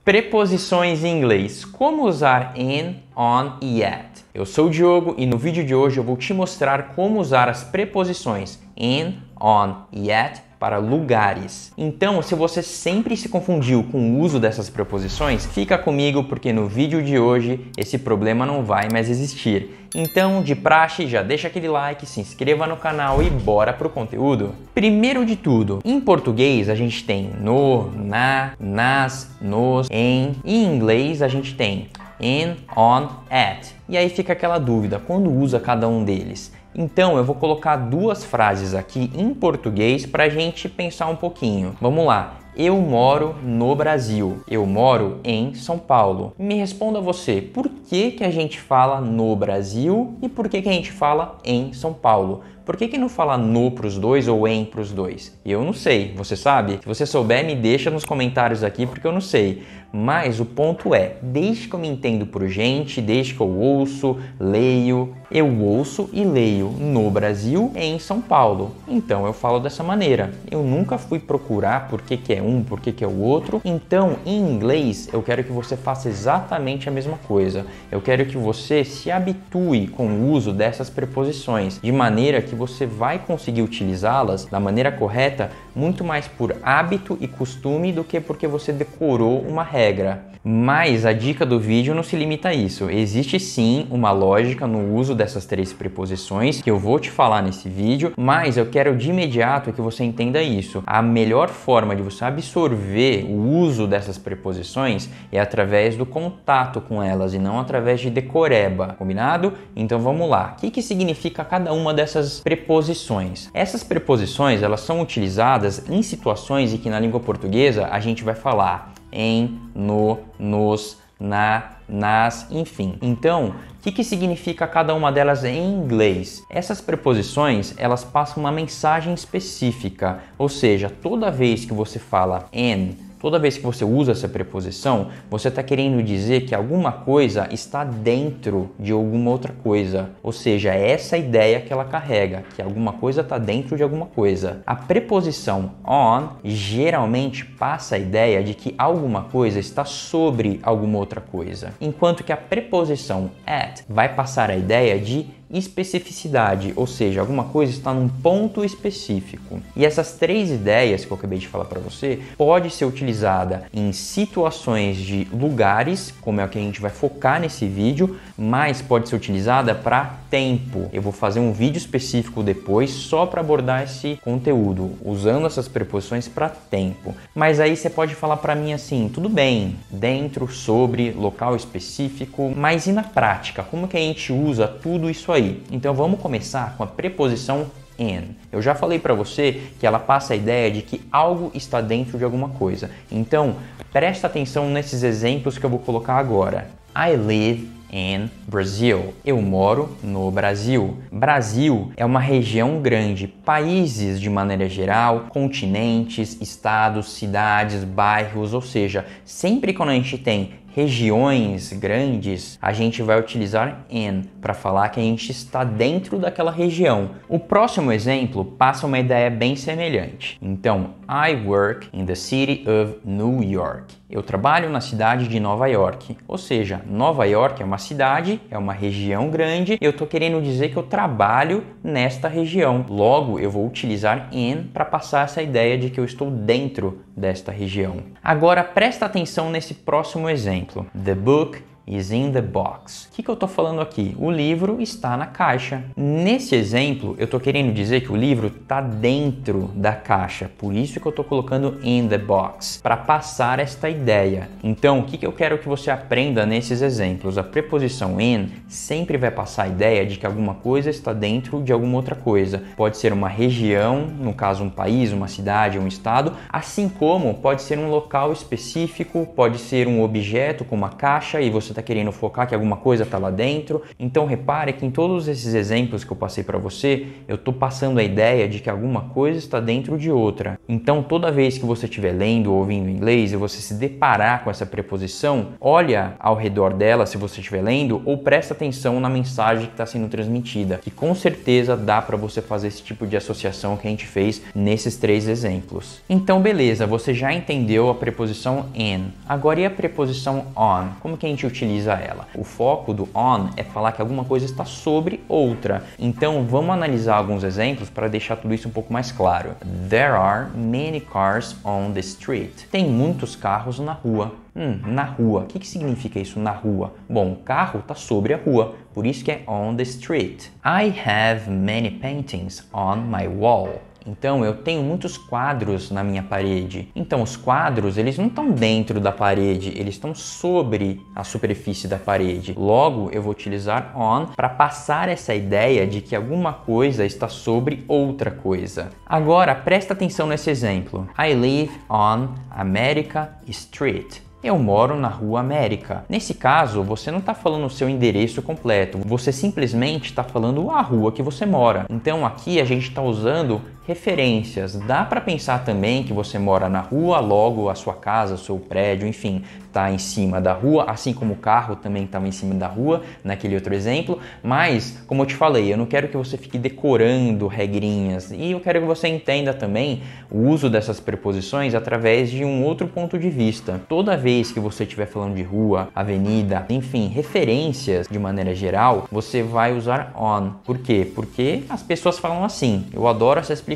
Preposições em inglês. Como usar in, on e at. Eu sou o Diogo e no vídeo de hoje eu vou te mostrar como usar as preposições in, on e at para lugares. Então, se você sempre se confundiu com o uso dessas preposições, fica comigo porque no vídeo de hoje esse problema não vai mais existir. Então, de praxe, já deixa aquele like, se inscreva no canal e bora pro conteúdo. Primeiro de tudo, em português a gente tem no, na, nas, nos, em. Em inglês a gente tem in, on, at. E aí fica aquela dúvida, quando usa cada um deles? Então eu vou colocar duas frases aqui em português para a gente pensar um pouquinho. Vamos lá. Eu moro no Brasil. Eu moro em São Paulo. Me responda você, por que a gente fala no Brasil e por que a gente fala em São Paulo? Por que não fala no para os dois ou em para os dois? Eu não sei, você sabe? Se você souber, me deixa nos comentários aqui porque eu não sei. Mas o ponto é, desde que eu me entendo por gente, desde que eu ouço, leio, eu ouço e leio no Brasil e em São Paulo. Então eu falo dessa maneira. Eu nunca fui procurar por que é um, por que é o outro. Então, em inglês, eu quero que você faça exatamente a mesma coisa. Eu quero que você se habitue com o uso dessas preposições, de maneira que você vai conseguir utilizá-las da maneira correta muito mais por hábito e costume do que porque você decorou uma regra. Mas a dica do vídeo não se limita a isso. Existe sim uma lógica no uso dessas três preposições que eu vou te falar nesse vídeo, mas eu quero de imediato que você entenda isso. A melhor forma de você absorver o uso dessas preposições é através do contato com elas e não através de decoreba, combinado? Então vamos lá. O que significa cada uma dessas preposições? Essas preposições, elas são utilizadas em situações em que na língua portuguesa a gente vai falar em, no, nos, na, nas, enfim. Então, o que significa cada uma delas em inglês? Essas preposições, elas passam uma mensagem específica, ou seja, toda vez que você fala in, toda vez que você usa essa preposição, você está querendo dizer que alguma coisa está dentro de alguma outra coisa. Ou seja, é essa a ideia que ela carrega, que alguma coisa está dentro de alguma coisa. A preposição on geralmente passa a ideia de que alguma coisa está sobre alguma outra coisa, enquanto que a preposição at vai passar a ideia de especificidade, ou seja, alguma coisa está num ponto específico. E essas três ideias que eu acabei de falar para você pode ser utilizada em situações de lugares, como é o que a gente vai focar nesse vídeo, mas pode ser utilizada para tempo. Eu vou fazer um vídeo específico depois só para abordar esse conteúdo, usando essas preposições para tempo. Mas aí você pode falar para mim assim, tudo bem, dentro, sobre, local específico, mas e na prática? Como que a gente usa tudo isso aí? Então vamos começar com a preposição in. Eu já falei para você que ela passa a ideia de que algo está dentro de alguma coisa. Então presta atenção nesses exemplos que eu vou colocar agora. I live in Brazil. Eu moro no Brasil. Brasil é uma região grande. Países de maneira geral, continentes, estados, cidades, bairros, ou seja, sempre quando a gente tem regiões grandes, a gente vai utilizar in para falar que a gente está dentro daquela região. O próximo exemplo passa uma ideia bem semelhante. Então, I work in the city of New York. Eu trabalho na cidade de Nova York. Ou seja, Nova York é uma cidade, é uma região grande. Eu estou querendo dizer que eu trabalho nesta região. Logo, eu vou utilizar in para passar essa ideia de que eu estou dentro desta região. Agora, presta atenção nesse próximo exemplo. The book is in the box. O que eu estou falando aqui? O livro está na caixa. Nesse exemplo, eu estou querendo dizer que o livro está dentro da caixa. Por isso que eu estou colocando in the box, para passar esta ideia. Então, o que eu quero que você aprenda nesses exemplos? A preposição in sempre vai passar a ideia de que alguma coisa está dentro de alguma outra coisa. Pode ser uma região, no caso um país, uma cidade, um estado, assim como pode ser um local específico, pode ser um objeto como a caixa e você está está querendo focar que alguma coisa está lá dentro. Então repare que em todos esses exemplos que eu passei para você, eu estou passando a ideia de que alguma coisa está dentro de outra. Então toda vez que você estiver lendo ou ouvindo inglês e você se deparar com essa preposição, olha ao redor dela se você estiver lendo ou presta atenção na mensagem que está sendo transmitida, que com certeza dá para você fazer esse tipo de associação que a gente fez nesses 3 exemplos. Então beleza, você já entendeu a preposição in. Agora e a preposição on? Como que a gente utiliza ela? O foco do on é falar que alguma coisa está sobre outra. Então vamos analisar alguns exemplos para deixar tudo isso um pouco mais claro. There are many cars on the street. Tem muitos carros na rua. Na rua. O que significa isso, na rua? Bom, o carro está sobre a rua, por isso que é on the street. I have many paintings on my wall. Então, eu tenho muitos quadros na minha parede. Então, os quadros, eles não estão dentro da parede, eles estão sobre a superfície da parede. Logo, eu vou utilizar on para passar essa ideia de que alguma coisa está sobre outra coisa. Agora, presta atenção nesse exemplo. I live on America Street. Eu moro na Rua América. Nesse caso, você não está falando o seu endereço completo, você simplesmente está falando a rua que você mora. Então aqui a gente está usando referências. Dá para pensar também que você mora na rua, logo a sua casa, o seu prédio, enfim, está em cima da rua, assim como o carro também estava em cima da rua, naquele outro exemplo. Mas, como eu te falei, eu não quero que você fique decorando regrinhas e eu quero que você entenda também o uso dessas preposições através de um outro ponto de vista. Toda vez que você estiver falando de rua, avenida, enfim, referências de maneira geral, você vai usar on. Por quê? Porque as pessoas falam assim. Eu adoro essa explicação.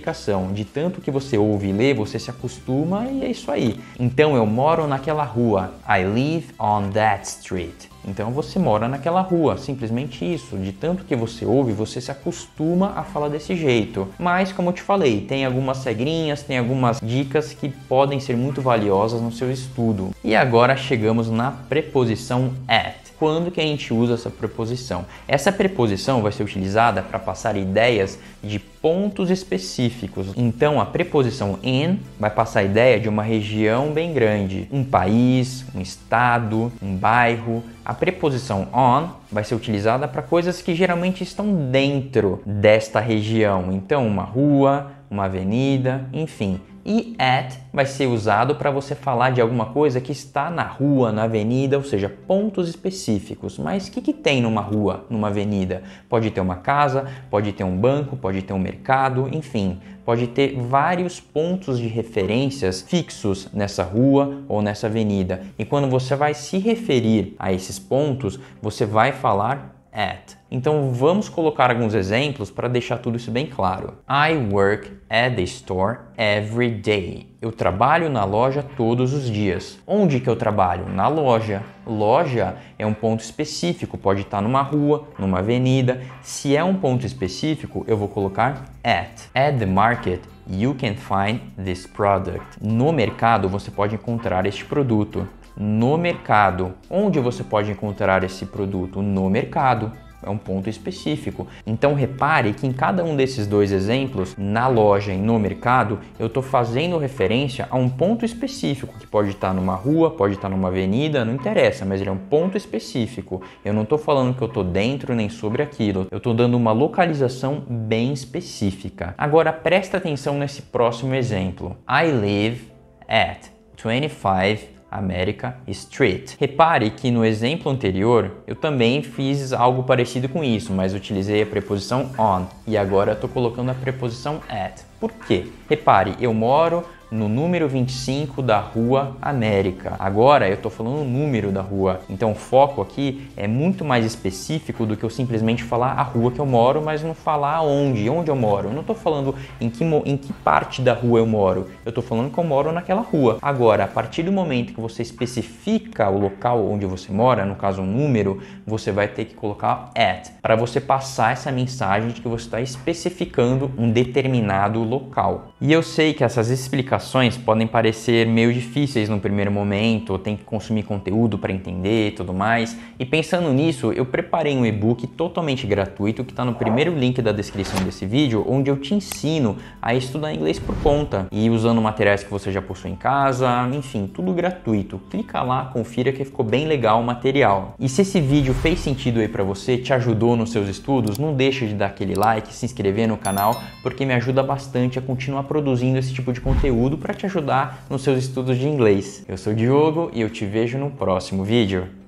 De tanto que você ouve e lê, você se acostuma e é isso aí. Então eu moro naquela rua. I live on that street. Então você mora naquela rua, simplesmente isso. De tanto que você ouve, você se acostuma a falar desse jeito. Mas, como eu te falei, tem algumas regrinhas, tem algumas dicas que podem ser muito valiosas no seu estudo. E agora chegamos na preposição at. Quando que a gente usa essa preposição? Essa preposição vai ser utilizada para passar ideias de pontos específicos. Então a preposição in vai passar a ideia de uma região bem grande, um país, um estado, um bairro. A preposição on vai ser utilizada para coisas que geralmente estão dentro desta região. Então uma rua, uma avenida, enfim. E at vai ser usado para você falar de alguma coisa que está na rua, na avenida, ou seja, pontos específicos. Mas o que tem numa rua, numa avenida? Pode ter uma casa, pode ter um banco, pode ter um mercado, enfim. Pode ter vários pontos de referências fixos nessa rua ou nessa avenida. E quando você vai se referir a esses pontos, você vai falar at. Então vamos colocar alguns exemplos para deixar tudo isso bem claro. I work at the store every day. Eu trabalho na loja todos os dias. Onde que eu trabalho? Na loja. Loja é um ponto específico, pode estar numa rua, numa avenida. Se é um ponto específico, eu vou colocar at. At the market, you can find this product. No mercado você pode encontrar este produto. No mercado. Onde você pode encontrar esse produto? No mercado. É um ponto específico. Então repare que em cada um desses 2 exemplos, na loja e no mercado, eu estou fazendo referência a um ponto específico, que pode estar numa rua, pode estar numa avenida, não interessa, mas ele é um ponto específico. Eu não estou falando que eu estou dentro nem sobre aquilo, eu estou dando uma localização bem específica. Agora presta atenção nesse próximo exemplo. I live at 25 America Street. Repare que no exemplo anterior eu também fiz algo parecido com isso, mas utilizei a preposição on e agora estou colocando a preposição at. Por quê? Repare, eu moro no número 25 da Rua América. Agora eu estou falando o número da rua, então o foco aqui é muito mais específico do que eu simplesmente falar a rua que eu moro, mas não falar onde eu moro. Eu não estou falando em que parte da rua eu moro, eu estou falando que eu moro naquela rua. Agora, a partir do momento que você especifica o local onde você mora, no caso um número, você vai ter que colocar at, para você passar essa mensagem de que você está especificando um determinado local. local. E eu sei que essas explicações podem parecer meio difíceis no primeiro momento, tem que consumir conteúdo para entender e tudo mais. E pensando nisso, eu preparei um e-book totalmente gratuito que está no primeiro link da descrição desse vídeo, onde eu te ensino a estudar inglês por conta e usando materiais que você já possui em casa, enfim, tudo gratuito. Clica lá, confira que ficou bem legal o material. E se esse vídeo fez sentido aí para você, te ajudou nos seus estudos, não deixa de dar aquele like, se inscrever no canal, porque me ajuda bastante a continuar produzindo esse tipo de conteúdo para te ajudar nos seus estudos de inglês. Eu sou o Diogo e eu te vejo no próximo vídeo.